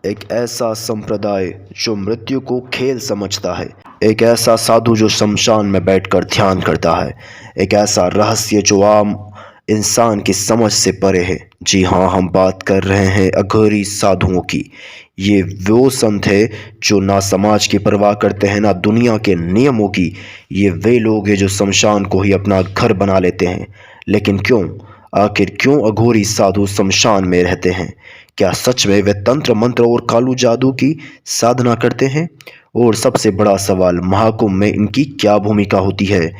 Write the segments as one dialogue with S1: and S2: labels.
S1: एक ऐसा संप्रदाय जो मृत्यु को खेल समझता है, एक ऐसा साधु जो शमशान में बैठकर ध्यान करता है, एक ऐसा रहस्य जो आम इंसान की समझ से परे है। जी हाँ, हम बात कर रहे हैं अघोरी साधुओं की। ये वो संत है जो ना समाज की परवाह करते हैं ना दुनिया के नियमों की। ये वे लोग हैं जो शमशान को ही अपना घर बना लेते हैं। लेकिन क्यों, आखिर क्यों अघोरी साधु शमशान में रहते हैं? क्या सच में वे तंत्र मंत्र और कालू जादू की साधना करते हैं? और सबसे बड़ा सवाल, महाकुंभ में इनकी क्या भूमिका होती है?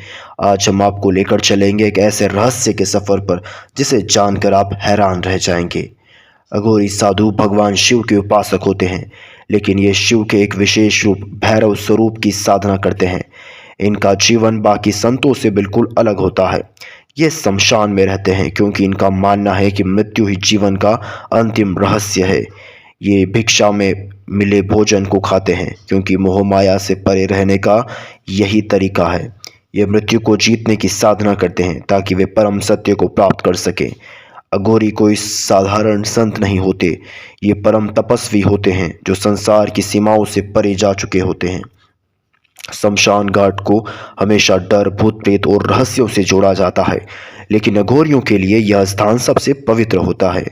S1: आज हम आपको लेकर चलेंगे एक ऐसे रहस्य के सफर पर जिसे जानकर आप हैरान रह जाएंगे। अघोरी साधु भगवान शिव के उपासक होते हैं, लेकिन ये शिव के एक विशेष रूप भैरव स्वरूप की साधना करते हैं। इनका जीवन बाकी संतों से बिल्कुल अलग होता है। ये शमशान में रहते हैं क्योंकि इनका मानना है कि मृत्यु ही जीवन का अंतिम रहस्य है। ये भिक्षा में मिले भोजन को खाते हैं क्योंकि मोह माया से परे रहने का यही तरीका है। ये मृत्यु को जीतने की साधना करते हैं ताकि वे परम सत्य को प्राप्त कर सकें। अघोरी कोई साधारण संत नहीं होते, ये परम तपस्वी होते हैं जो संसार की सीमाओं से परे जा चुके होते हैं। शमशान घाट को हमेशा डर, भूत प्रेत और रहस्यों से जोड़ा जाता है, लेकिन अघोरियों के लिए यह स्थान सबसे पवित्र होता है।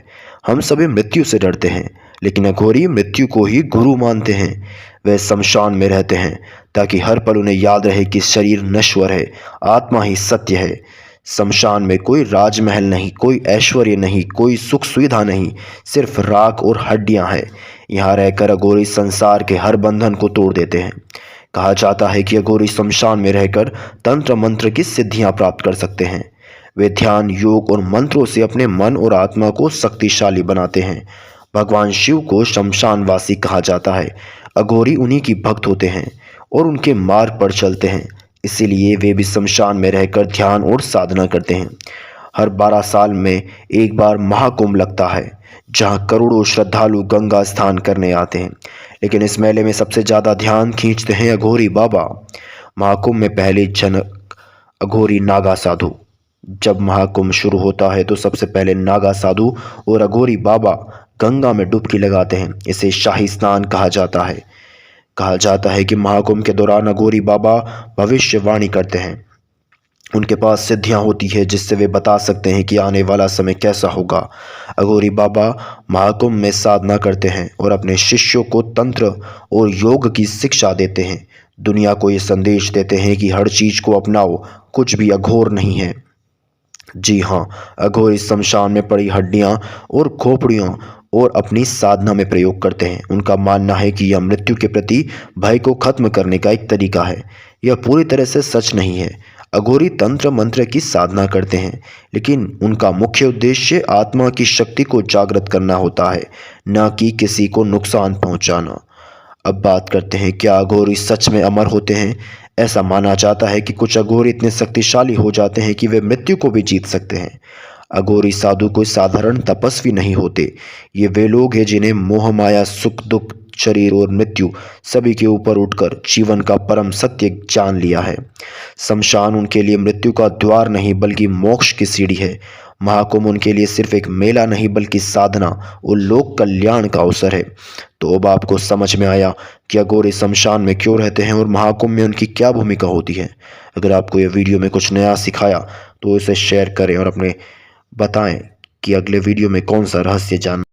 S1: हम सभी मृत्यु से डरते हैं, लेकिन अघोरी मृत्यु को ही गुरु मानते हैं। वे शमशान में रहते हैं ताकि हर पल उन्हें याद रहे कि शरीर नश्वर है, आत्मा ही सत्य है। शमशान में कोई राजमहल नहीं, कोई ऐश्वर्य नहीं, कोई सुख सुविधा नहीं, सिर्फ राख और हड्डियां हैं। यहाँ रहकर अघोरी संसार के हर बंधन को तोड़ देते हैं। कहा जाता है कि अघोरी शमशान में रहकर तंत्र मंत्र की सिद्धियां प्राप्त कर सकते हैं। वे ध्यान, योग और मंत्रों से अपने मन और आत्मा को शक्तिशाली बनाते हैं। भगवान शिव को शमशानवासी कहा जाता है। अघोरी उन्हीं की भक्त होते हैं और उनके मार्ग पर चलते हैं, इसीलिए वे भी शमशान में रहकर ध्यान और साधना करते हैं। हर 12 साल में एक बार महाकुंभ लगता है, जहां करोड़ों श्रद्धालु गंगा स्नान करने आते हैं। लेकिन इस मेले में सबसे ज़्यादा ध्यान खींचते हैं अघोरी बाबा। महाकुंभ में पहले जनक अघोरी नागा साधु। जब महाकुंभ शुरू होता है तो सबसे पहले नागा साधु और अघोरी बाबा गंगा में डुबकी लगाते हैं। इसे शाही स्नान कहा जाता है। कहा जाता है कि महाकुंभ के दौरान अघोरी बाबा भविष्यवाणी करते हैं। उनके पास सिद्धियां होती है जिससे वे बता सकते हैं कि आने वाला समय कैसा होगा। अघोरी बाबा महाकुंभ में साधना करते हैं और अपने शिष्यों को तंत्र और योग की शिक्षा देते हैं। दुनिया को ये संदेश देते हैं कि हर चीज को अपनाओ, कुछ भी अघोर नहीं है। जी हाँ, अघोरी शमशान में पड़ी हड्डियां और खोपड़ियों और अपनी साधना में प्रयोग करते हैं। उनका मानना है कि यह मृत्यु के प्रति भय को खत्म करने का एक तरीका है। यह पूरी तरह से सच नहीं है। अघोरी तंत्र मंत्र की साधना करते हैं, लेकिन उनका मुख्य उद्देश्य आत्मा की शक्ति को जागृत करना होता है, न कि किसी को नुकसान पहुंचाना। अब बात करते हैं, क्या अघोरी सच में अमर होते हैं? ऐसा माना जाता है कि कुछ अघोरी इतने शक्तिशाली हो जाते हैं कि वे मृत्यु को भी जीत सकते हैं। अघोरी साधु कोई साधारण तपस्वी नहीं होते। ये वे लोग हैं जिन्हें मोह माया, सुख दुख, शरीर और मृत्यु सभी के ऊपर उठकर जीवन का परम सत्य जान लिया है। शमशान उनके लिए मृत्यु का द्वार नहीं बल्कि मोक्ष की सीढ़ी है। महाकुंभ उनके लिए सिर्फ एक मेला नहीं बल्कि साधना और लोक कल्याण का अवसर है। तो अब आपको समझ में आया कि अघोरी शमशान में क्यों रहते हैं और महाकुंभ में उनकी क्या भूमिका होती है। अगर आपको यह वीडियो में कुछ नया सिखाया तो इसे शेयर करें और अपने बताएं कि अगले वीडियो में कौन सा रहस्य जानना